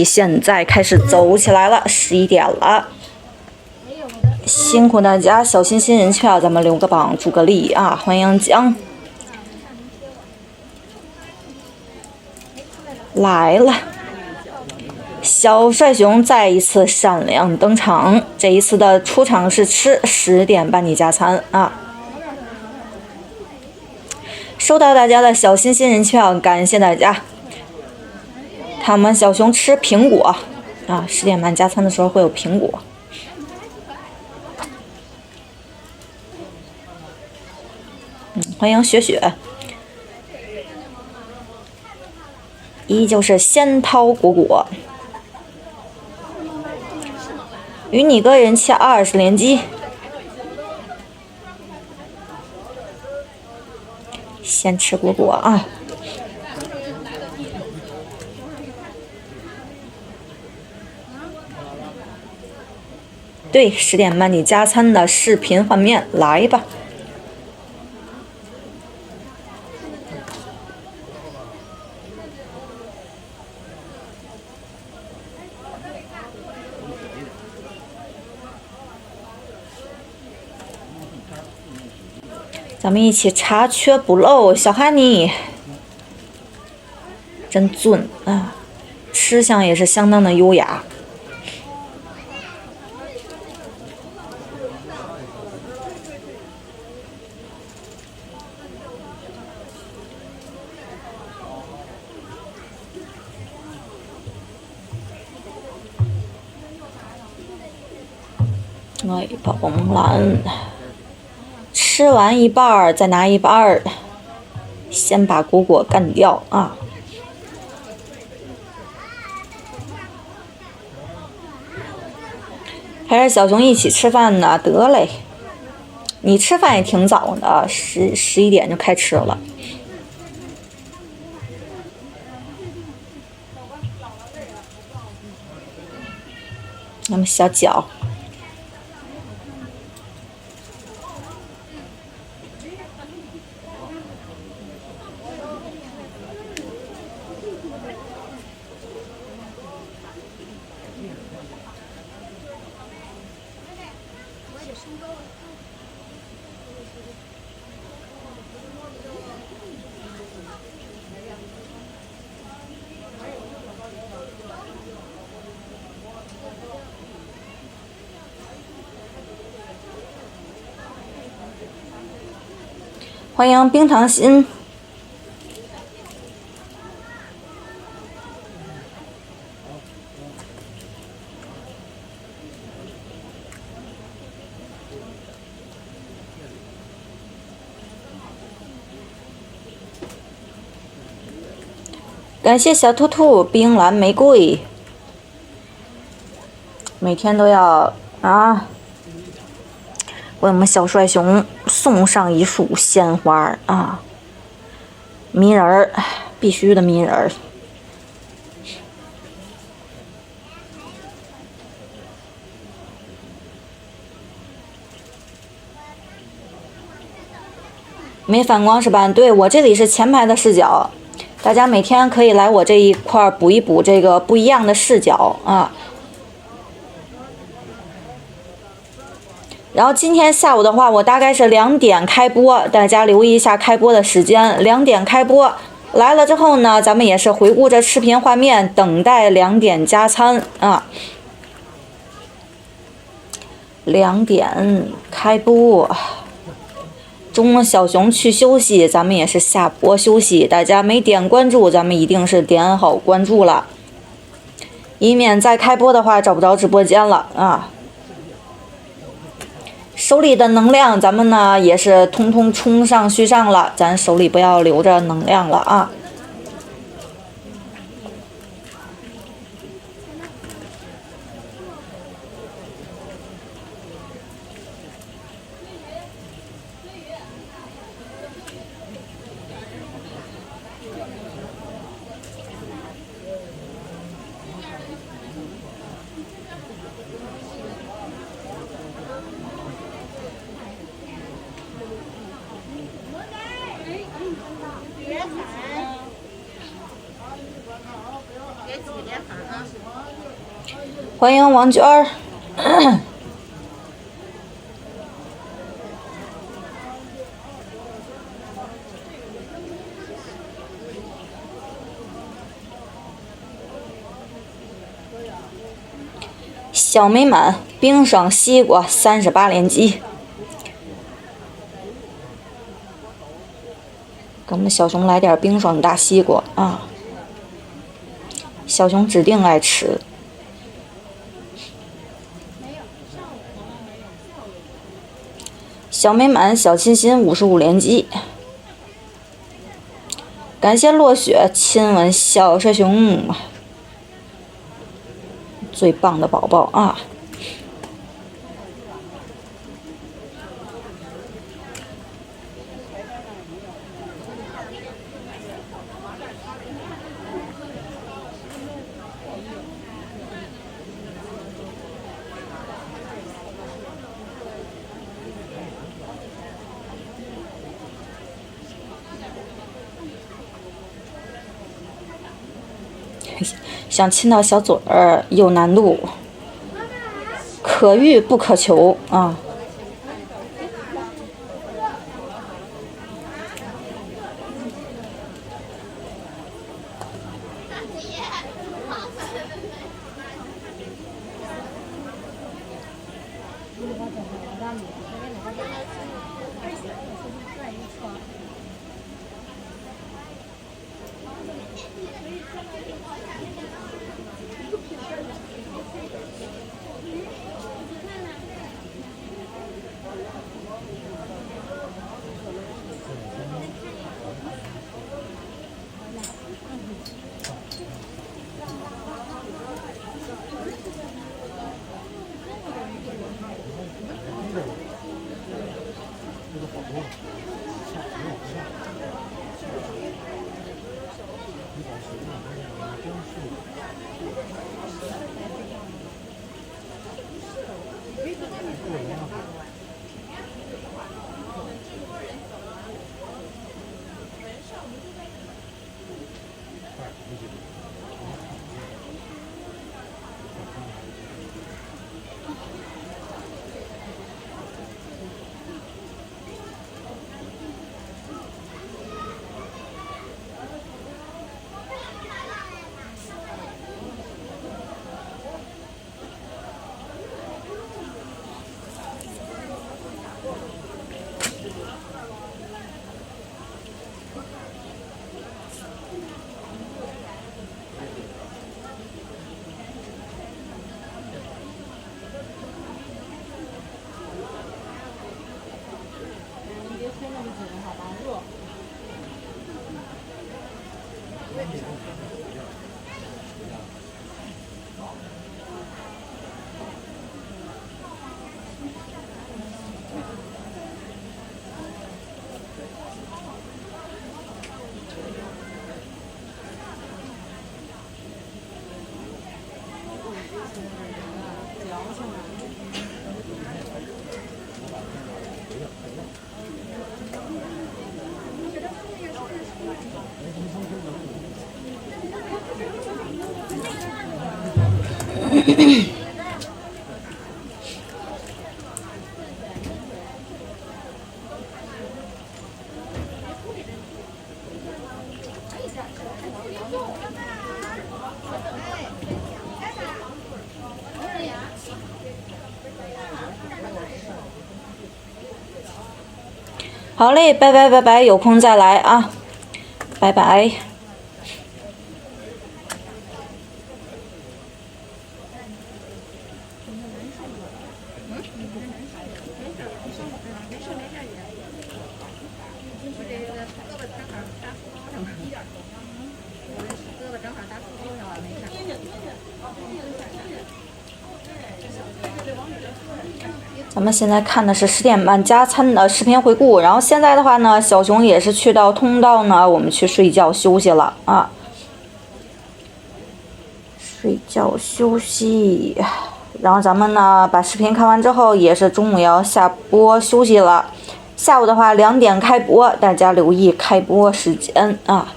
现在开始走起来了，11点了，辛苦大家，小心心人气票，咱们留个榜，助个力啊！欢迎奖来了，小帅熊再一次闪亮登场，这一次的出场是吃10点办理加餐啊！收到大家的小心心人气票，感谢大家。他们小熊吃苹果啊，10点半加餐的时候会有苹果。欢迎雪雪，依旧是仙桃果果，与你哥人气20连击，先吃果果啊。对，10点半你加餐的视频画面来吧。咱们一起查缺补漏，小哈尼真准啊！吃相也是相当的优雅。哎，宝宝萌蓝，吃完一半再拿一半，先把果果干掉啊！还是小熊一起吃饭呢？得嘞，你吃饭也挺早的，11点就开吃了。那么小脚。欢迎冰糖心，感谢小兔兔冰蓝玫瑰，每天都要啊，为我们小帅熊送上一束鲜花啊！迷人儿，必须的迷人儿。没反光是吧？对，我这里是前排的视角，大家每天可以来我这一块补一补这个不一样的视角啊。然后今天下午的话，我大概是2点开播，大家留意一下开播的时间。2点开播来了之后呢，咱们也是回顾着视频画面，等待2点加餐啊。2点开播，中午小熊去休息，咱们也是下播休息。大家没点关注，咱们一定是点好关注了，以免再开播的话找不着直播间了啊。手里的能量，咱们呢也是通通冲上续上了，咱手里不要留着能量了啊。别踩。欢迎王娟儿。小美满冰霜西瓜38连击，给我们小熊来点冰霜大西瓜啊！小熊指定爱吃。小美满小清新55连击，感谢落雪亲吻小帅熊。最棒的宝宝啊！想亲到小嘴儿有难度。可遇不可求啊！好嘞，拜拜拜拜，有空再来啊，拜拜。咱们现在看的是10点半加餐的视频回顾，然后现在的话呢，小熊也是去到通道呢，我们去睡觉休息了啊，睡觉休息。然后咱们呢把视频看完之后，也是中午要下播休息了。下午的话2点开播，大家留意开播时间啊。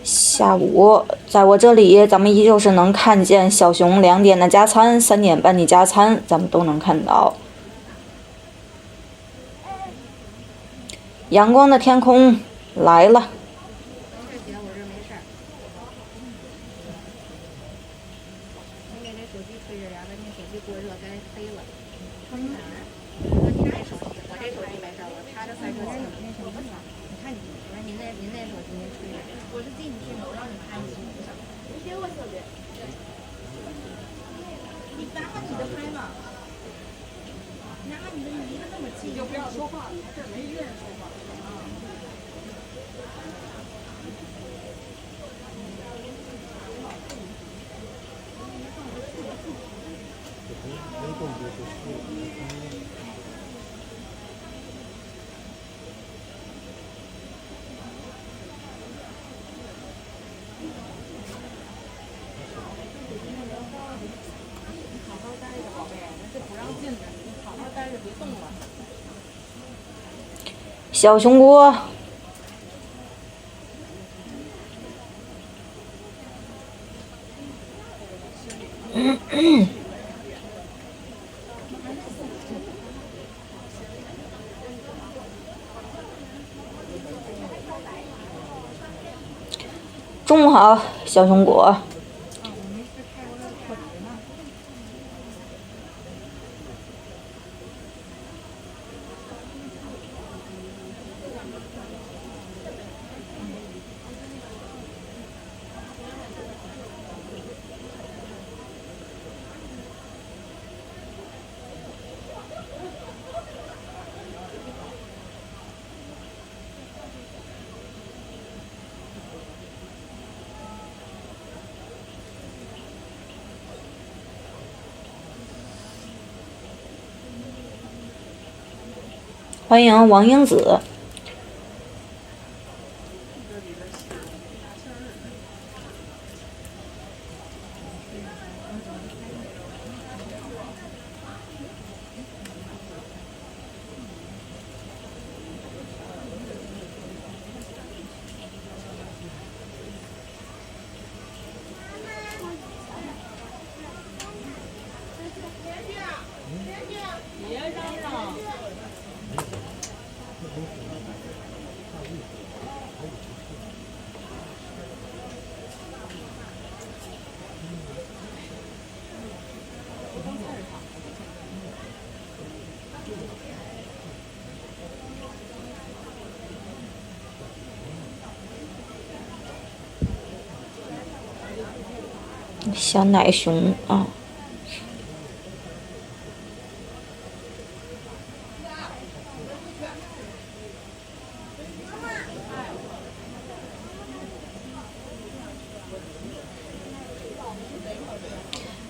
下。下午，在我这里，咱们依旧是能看见小熊2点的加餐，3点半的加餐，咱们都能看到。阳光的天空来了。你就不要说话了，这儿没一个人说话啊。好好待着，宝贝，那这不让进的，你好好待着，别动了。小熊锅。中午好，小熊果。欢迎王英子。别嚷嚷。小奶熊啊。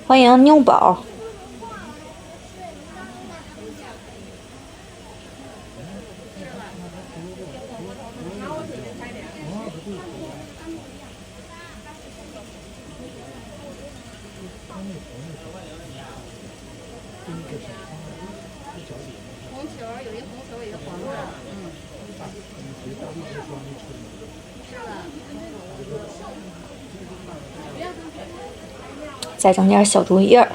欢迎妞宝。红球有一红球，有一个黄的，是了。再整点小竹叶儿。